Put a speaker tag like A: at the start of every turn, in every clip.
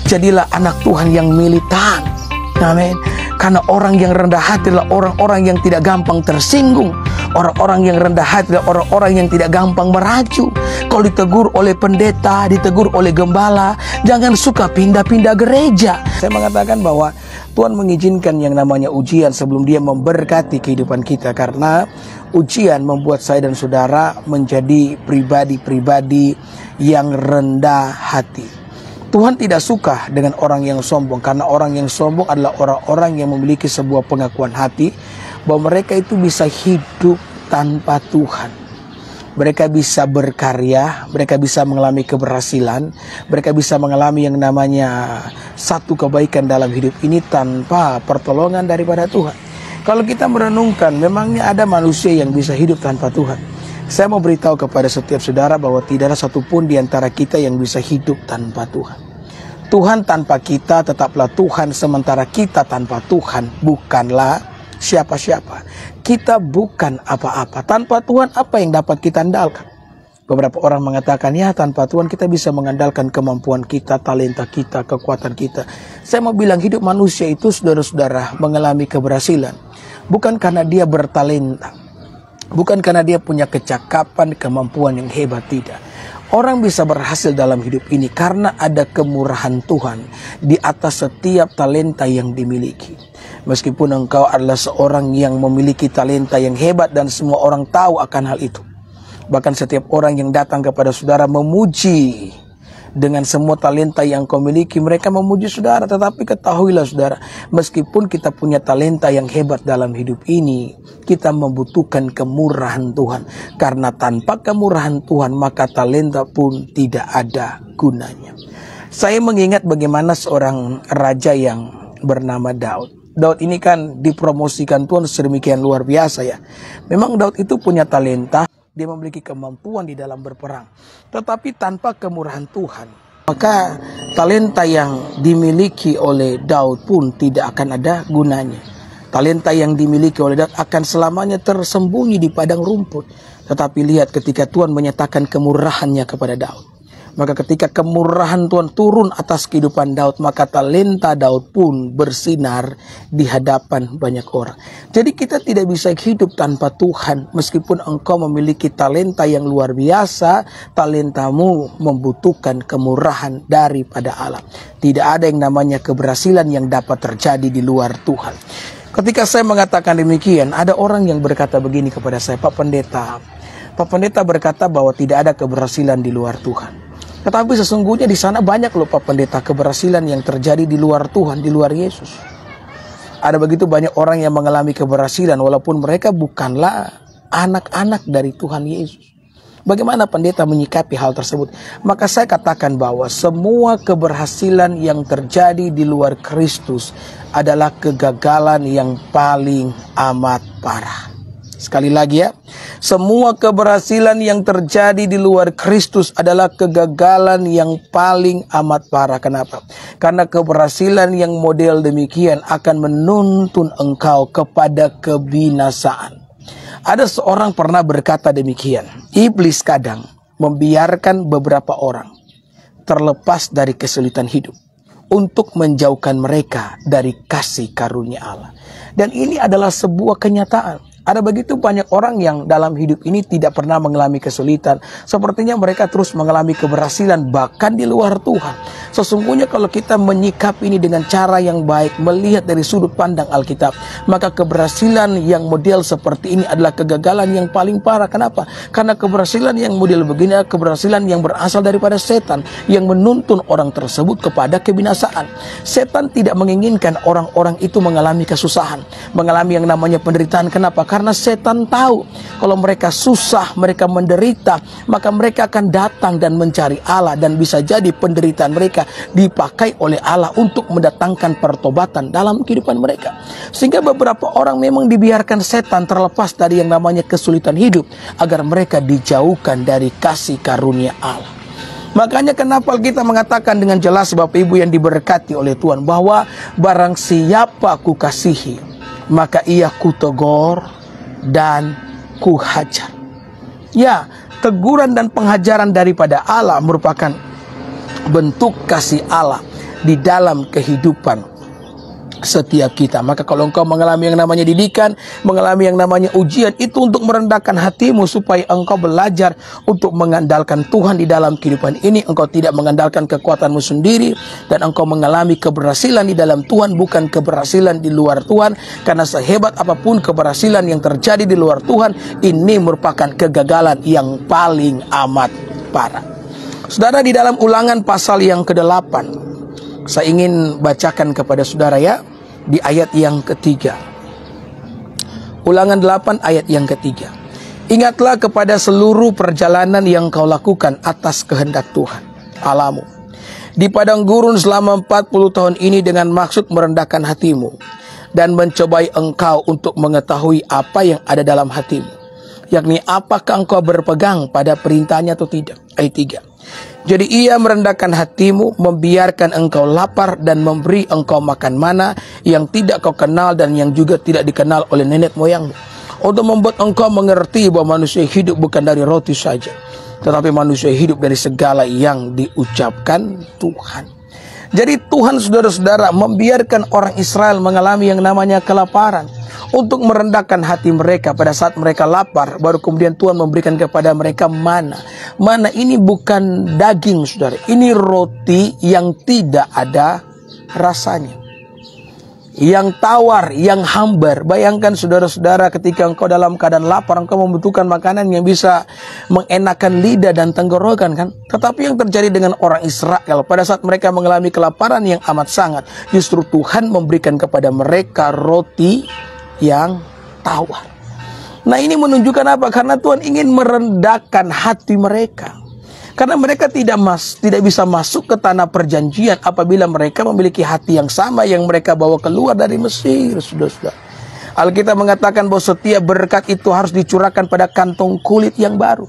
A: Jadilah anak Tuhan yang militan. Amin. Karena orang yang rendah hati adalah orang-orang yang tidak gampang tersinggung. Orang-orang yang rendah hati adalah orang-orang yang tidak gampang meracu. Kalau ditegur oleh pendeta, ditegur oleh gembala, jangan suka pindah-pindah gereja. Saya mengatakan bahwa Tuhan mengizinkan yang namanya ujian sebelum Dia memberkati kehidupan kita. Karena ujian membuat saya dan saudara menjadi pribadi-pribadi yang rendah hati. Tuhan tidak suka dengan orang yang sombong, karena orang yang sombong adalah orang-orang yang memiliki sebuah pengakuan hati bahwa mereka itu bisa hidup tanpa Tuhan. Mereka bisa berkarya, mereka bisa mengalami keberhasilan, mereka bisa mengalami yang namanya satu kebaikan dalam hidup ini tanpa pertolongan daripada Tuhan. Kalau kita merenungkan, memangnya ada manusia yang bisa hidup tanpa Tuhan? Saya mau beritahu kepada setiap saudara bahwa tidak ada satupun di antara kita yang bisa hidup tanpa Tuhan. Tuhan tanpa kita tetaplah Tuhan, sementara kita tanpa Tuhan bukanlah siapa-siapa. Kita bukan apa-apa. Tanpa Tuhan apa yang dapat kita andalkan? Beberapa orang mengatakan, ya tanpa Tuhan kita bisa mengandalkan kemampuan kita, talenta kita, kekuatan kita. Saya mau bilang hidup manusia itu saudara-saudara mengalami keberhasilan. Bukan karena dia bertalenta. Bukan karena dia punya kecakapan, kemampuan yang hebat, tidak. Orang bisa berhasil dalam hidup ini karena ada kemurahan Tuhan di atas setiap talenta yang dimiliki. Meskipun engkau adalah seorang yang memiliki talenta yang hebat dan semua orang tahu akan hal itu. Bahkan setiap orang yang datang kepada saudara memuji dengan semua talenta yang kau miliki, mereka memuji saudara. Tetapi ketahuilah saudara, meskipun kita punya talenta yang hebat dalam hidup ini, kita membutuhkan kemurahan Tuhan. Karena tanpa kemurahan Tuhan, maka talenta pun tidak ada gunanya. Saya mengingat bagaimana seorang raja yang bernama Daud. Daud ini kan dipromosikan Tuhan sedemikian luar biasa ya. Memang Daud itu punya talenta. Dia memiliki kemampuan di dalam berperang. Tetapi tanpa kemurahan Tuhan, maka talenta yang dimiliki oleh Daud pun tidak akan ada gunanya. Talenta yang dimiliki oleh Daud akan selamanya tersembunyi di padang rumput. Tetapi lihat ketika Tuhan menyatakan kemurahannya kepada Daud. Maka ketika kemurahan Tuhan turun atas kehidupan Daud, maka talenta Daud pun bersinar di hadapan banyak orang. Jadi kita tidak bisa hidup tanpa Tuhan. Meskipun engkau memiliki talenta yang luar biasa, talentamu membutuhkan kemurahan daripada Allah. Tidak ada yang namanya keberhasilan yang dapat terjadi di luar Tuhan. Ketika saya mengatakan demikian, ada orang yang berkata begini kepada saya, Pak Pendeta berkata bahwa tidak ada keberhasilan di luar Tuhan. Tetapi sesungguhnya di sana banyak loh Pak Pendeta keberhasilan yang terjadi di luar Tuhan, di luar Yesus. Ada begitu banyak orang yang mengalami keberhasilan walaupun mereka bukanlah anak-anak dari Tuhan Yesus. Bagaimana pendeta menyikapi hal tersebut? Maka saya katakan bahwa semua keberhasilan yang terjadi di luar Kristus adalah kegagalan yang paling amat parah. Sekali lagi ya, semua keberhasilan yang terjadi di luar Kristus adalah kegagalan yang paling amat parah. Kenapa? Karena keberhasilan yang model demikian akan menuntun engkau kepada kebinasaan. Ada seorang pernah berkata demikian, iblis kadang membiarkan beberapa orang terlepas dari kesulitan hidup untuk menjauhkan mereka dari kasih karunia Allah. Dan ini adalah sebuah kenyataan. Ada begitu banyak orang yang dalam hidup ini tidak pernah mengalami kesulitan. Sepertinya mereka terus mengalami keberhasilan bahkan di luar Tuhan. Sesungguhnya kalau kita menyikap ini dengan cara yang baik, melihat dari sudut pandang Alkitab, maka keberhasilan yang model seperti ini adalah kegagalan yang paling parah. Kenapa? Karena keberhasilan yang model begini adalah keberhasilan yang berasal daripada setan, yang menuntun orang tersebut kepada kebinasaan. Setan tidak menginginkan orang-orang itu mengalami kesusahan, mengalami yang namanya penderitaan. Kenapa? Karena setan tahu kalau mereka susah, mereka menderita, maka mereka akan datang dan mencari Allah, dan bisa jadi penderitaan mereka dipakai oleh Allah untuk mendatangkan pertobatan dalam kehidupan mereka. Sehingga beberapa orang memang dibiarkan setan terlepas dari yang namanya kesulitan hidup agar mereka dijauhkan dari kasih karunia Allah. Makanya kenapa kita mengatakan dengan jelas Bapak Ibu yang diberkati oleh Tuhan bahwa barang siapa ku kasihi, maka ia kutegur dan kuhajar. Ya, teguran dan penghajaran daripada Allah merupakan bentuk kasih Allah. di dalam kehidupan setiap kita. Maka kalau engkau mengalami yang namanya didikan, mengalami yang namanya ujian, itu untuk merendahkan hatimu supaya engkau belajar untuk mengandalkan Tuhan di dalam kehidupan ini. Engkau tidak mengandalkan kekuatanmu sendiri, dan engkau mengalami keberhasilan di dalam Tuhan, bukan keberhasilan di luar Tuhan. Karena sehebat apapun keberhasilan yang terjadi di luar Tuhan, ini merupakan kegagalan yang paling amat parah. Saudara, di dalam Ulangan pasal yang ke-8, saya ingin bacakan kepada saudara ya, di ayat yang ketiga. Ulangan 8 ayat yang ketiga. Ingatlah kepada seluruh perjalanan yang kau lakukan atas kehendak Tuhan Allahmu di padang gurun selama 40 tahun ini, dengan maksud merendahkan hatimu dan mencobai engkau untuk mengetahui apa yang ada dalam hatimu, yakni apakah engkau berpegang pada perintahnya atau tidak. Ayat 3. Jadi ia merendahkan hatimu, membiarkan engkau lapar, dan memberi engkau makan mana yang tidak kau kenal dan yang juga tidak dikenal oleh nenek moyangmu, untuk membuat engkau mengerti bahwa manusia hidup bukan dari roti saja, tetapi manusia hidup dari segala yang diucapkan Tuhan. Jadi Tuhan, saudara-saudara, membiarkan orang Israel mengalami yang namanya kelaparan untuk merendahkan hati mereka. Pada saat mereka lapar, baru kemudian Tuhan memberikan kepada mereka mana. Mana ini bukan daging, saudara. Ini roti yang tidak ada rasanya, yang tawar, yang hambar. Bayangkan saudara-saudara, ketika engkau dalam keadaan lapar, engkau membutuhkan makanan yang bisa mengenakan lidah dan tenggorokan, kan? Tetapi yang terjadi dengan orang Israel, pada saat mereka mengalami kelaparan yang amat sangat, justru Tuhan memberikan kepada mereka roti yang tawar. Nah, ini menunjukkan apa? Karena Tuhan ingin merendahkan hati mereka. Karena mereka tidak bisa masuk ke tanah perjanjian apabila mereka memiliki hati yang sama yang mereka bawa keluar dari Mesir, saudara-saudara. Alkitab mengatakan bahwa setiap berkat itu harus dicurahkan pada kantong kulit yang baru.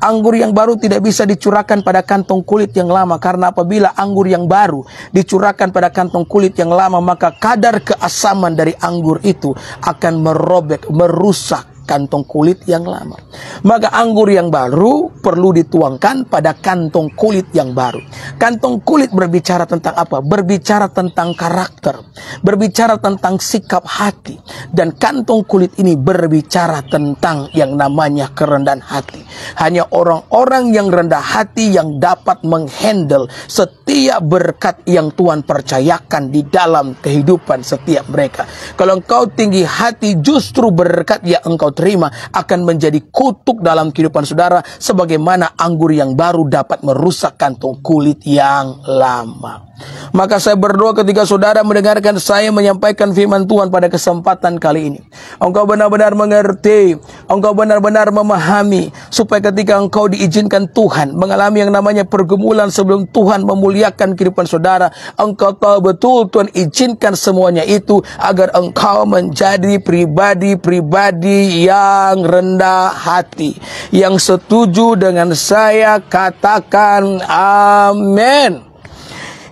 A: Anggur yang baru tidak bisa dicurahkan pada kantong kulit yang lama, karena apabila anggur yang baru dicurahkan pada kantong kulit yang lama, maka kadar keasaman dari anggur itu akan merobek, merusak kantong kulit yang lama. Maka anggur yang baru perlu dituangkan pada kantong kulit yang baru. Kantong kulit berbicara tentang apa? Berbicara tentang karakter, berbicara tentang sikap hati. Dan kantong kulit ini berbicara tentang yang namanya kerendahan hati. Hanya orang-orang yang rendah hati yang dapat menghandle setiap berkat yang Tuhan percayakan di dalam kehidupan setiap mereka. Kalau engkau tinggi hati, justru berkat yang engkau terima akan menjadi kutuk dalam kehidupan saudara, sebagaimana anggur yang baru dapat merusak kantong kulit yang lama. Maka saya berdoa ketika saudara mendengarkan saya menyampaikan firman Tuhan pada kesempatan kali ini, engkau benar-benar mengerti, engkau benar-benar memahami, supaya ketika engkau diizinkan Tuhan mengalami yang namanya pergumulan sebelum Tuhan memuliakan kehidupan saudara, engkau tahu betul Tuhan izinkan semuanya itu agar engkau menjadi pribadi-pribadi yang rendah hati. Yang setuju dengan saya katakan amin.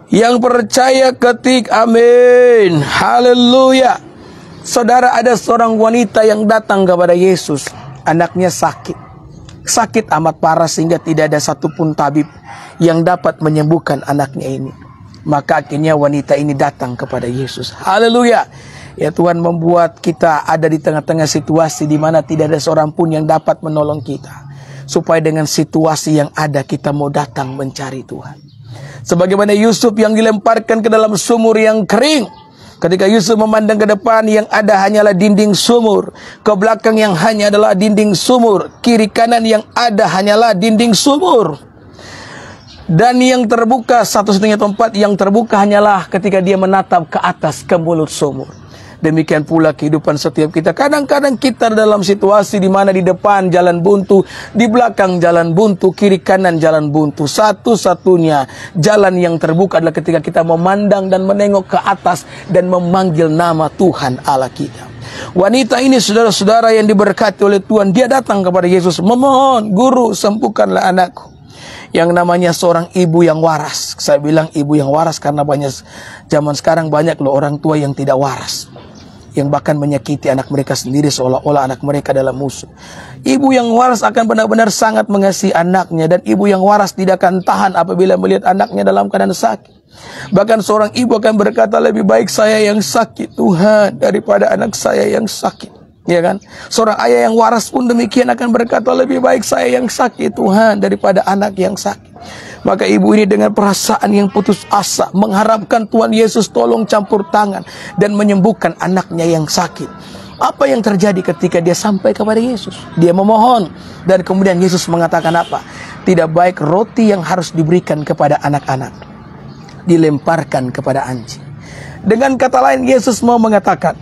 A: Yang percaya ketik amin. Haleluya. Saudara, ada seorang wanita yang datang kepada Yesus. Anaknya sakit. Sakit amat parah sehingga tidak ada satupun tabib yang dapat menyembuhkan anaknya ini. Maka akhirnya wanita ini datang kepada Yesus. Haleluya. Ya, Tuhan membuat kita ada di tengah-tengah situasi di mana tidak ada seorang pun yang dapat menolong kita. Supaya dengan situasi yang ada kita mau datang mencari Tuhan. Sebagaimana Yusuf yang dilemparkan ke dalam sumur yang kering. Ketika Yusuf memandang ke depan, yang ada hanyalah dinding sumur. Ke belakang yang hanya adalah dinding sumur. Kiri kanan yang ada hanyalah dinding sumur. Dan yang terbuka, satu-satunya tempat yang terbuka hanyalah ketika dia menatap ke atas, ke mulut sumur. Demikian pula kehidupan setiap kita. Kadang-kadang kita dalam situasi di mana di depan jalan buntu, di belakang jalan buntu, kiri kanan jalan buntu. Satu-satunya jalan yang terbuka adalah ketika kita memandang dan menengok ke atas dan memanggil nama Tuhan Allah kita. Wanita ini, saudara-saudara yang diberkati oleh Tuhan, dia datang kepada Yesus memohon, "Guru, sembuhkanlah anakku." Yang namanya seorang ibu yang waras. Saya bilang ibu yang waras karena banyak zaman sekarang banyak loh orang tua yang tidak waras. yang bahkan menyakiti anak mereka sendiri seolah-olah anak mereka adalah musuh. Ibu yang waras akan benar-benar sangat mengasihi anaknya, dan ibu yang waras tidak akan tahan apabila melihat anaknya dalam keadaan sakit. Bahkan seorang ibu akan berkata, lebih baik saya yang sakit Tuhan daripada anak saya yang sakit. Ya kan? Seorang ayah yang waras pun demikian akan berkata, lebih baik saya yang sakit Tuhan daripada anak yang sakit. Maka ibu ini dengan perasaan yang putus asa mengharapkan Tuhan Yesus tolong campur tangan dan menyembuhkan anaknya yang sakit. Apa yang terjadi ketika dia sampai kepada Yesus? Dia memohon, dan kemudian Yesus mengatakan apa? Tidak baik roti yang harus diberikan kepada anak-anak dilemparkan kepada anjing. Dengan kata lain, Yesus mau mengatakan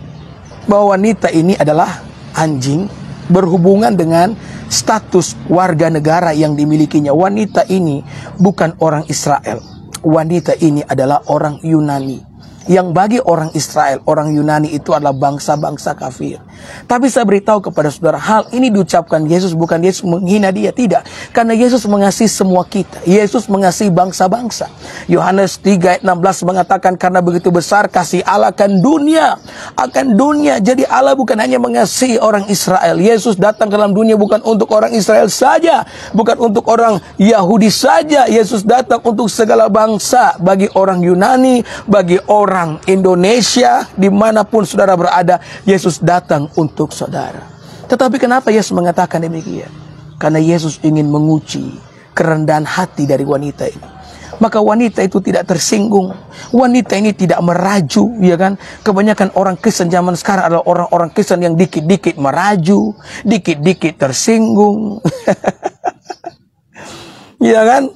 A: bahwa wanita ini adalah anjing berhubungan dengan status warga negara yang dimilikinya. Wanita ini bukan orang Israel. Wanita ini adalah orang Yunani. Yang bagi orang Israel, orang Yunani itu adalah bangsa-bangsa kafir. Tapi saya beritahu kepada saudara, hal ini diucapkan Yesus bukan Yesus menghina dia, tidak. Karena Yesus mengasihi semua kita. Yesus mengasihi bangsa-bangsa. Yohanes 3 ayat 16 mengatakan, karena begitu besar kasih Allah akan dunia. Jadi Allah bukan hanya mengasihi orang Israel. Yesus datang ke dalam dunia bukan untuk orang Israel saja, bukan untuk orang Yahudi saja. Yesus datang untuk segala bangsa, bagi orang Yunani, bagi orang Indonesia, dimanapun saudara berada, Yesus datang untuk saudara. Tetapi kenapa Yesus mengatakan demikian? Karena Yesus ingin menguji kerendahan hati dari wanita ini. Maka wanita itu tidak tersinggung. Wanita ini tidak meraju, ya kan? Kebanyakan orang Kristen zaman sekarang adalah orang-orang Kristen yang dikit-dikit meraju, dikit-dikit tersinggung. Ya kan?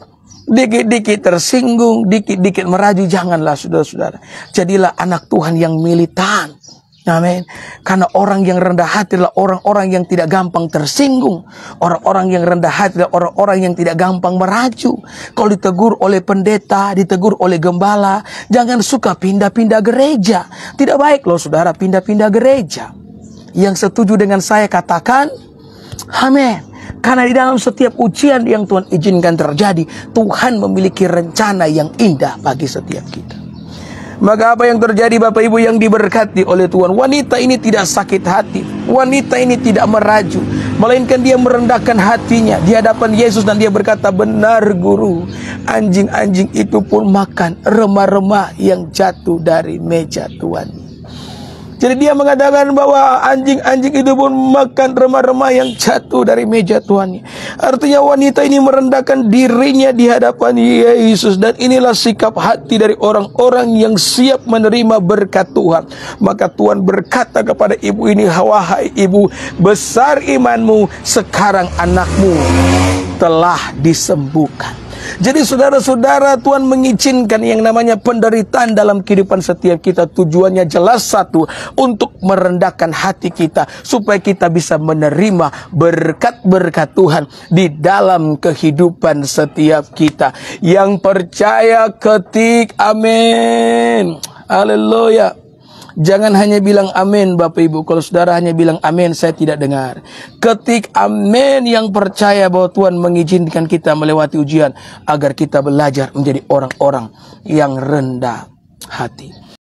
A: Dikit-dikit tersinggung, dikit-dikit meraju. Janganlah saudara-saudara. Jadilah anak Tuhan yang militan. Amin. Karena orang yang rendah hati adalah orang-orang yang tidak gampang tersinggung. Orang-orang yang rendah hati adalah orang-orang yang tidak gampang meraju. Kalau ditegur oleh pendeta, ditegur oleh gembala, jangan suka pindah-pindah gereja. Tidak baik loh saudara pindah-pindah gereja. Yang setuju dengan saya katakan, amin. Karena di dalam setiap ujian yang Tuhan izinkan terjadi, Tuhan memiliki rencana yang indah bagi setiap kita. Maka apa yang terjadi Bapak Ibu yang diberkati oleh Tuhan? Wanita ini tidak sakit hati. Wanita ini tidak meraju. Melainkan dia merendahkan hatinya di hadapan Yesus, dan dia berkata, benar guru, anjing-anjing itu pun makan remah-remah yang jatuh dari meja Tuhan. Jadi dia mengatakan bahwa anjing-anjing itu pun makan remah-remah yang jatuh dari meja Tuhan. Artinya wanita ini merendahkan dirinya di hadapan Yesus. Dan inilah sikap hati dari orang-orang yang siap menerima berkat Tuhan. Maka Tuhan berkata kepada ibu ini, wahai ibu, besar imanmu, sekarang anakmu telah disembuhkan. Jadi saudara-saudara, Tuhan mengizinkan yang namanya penderitaan dalam kehidupan setiap kita. Tujuannya jelas satu, untuk merendahkan hati kita, supaya kita bisa menerima berkat-berkat Tuhan di dalam kehidupan setiap kita. Yang percaya ketik amin. Haleluya. Jangan hanya bilang amin Bapak Ibu. Kalau saudara hanya bilang amin, saya tidak dengar. Ketik amin yang percaya bahwa Tuhan mengizinkan kita melewati ujian, agar kita belajar menjadi orang-orang yang rendah hati.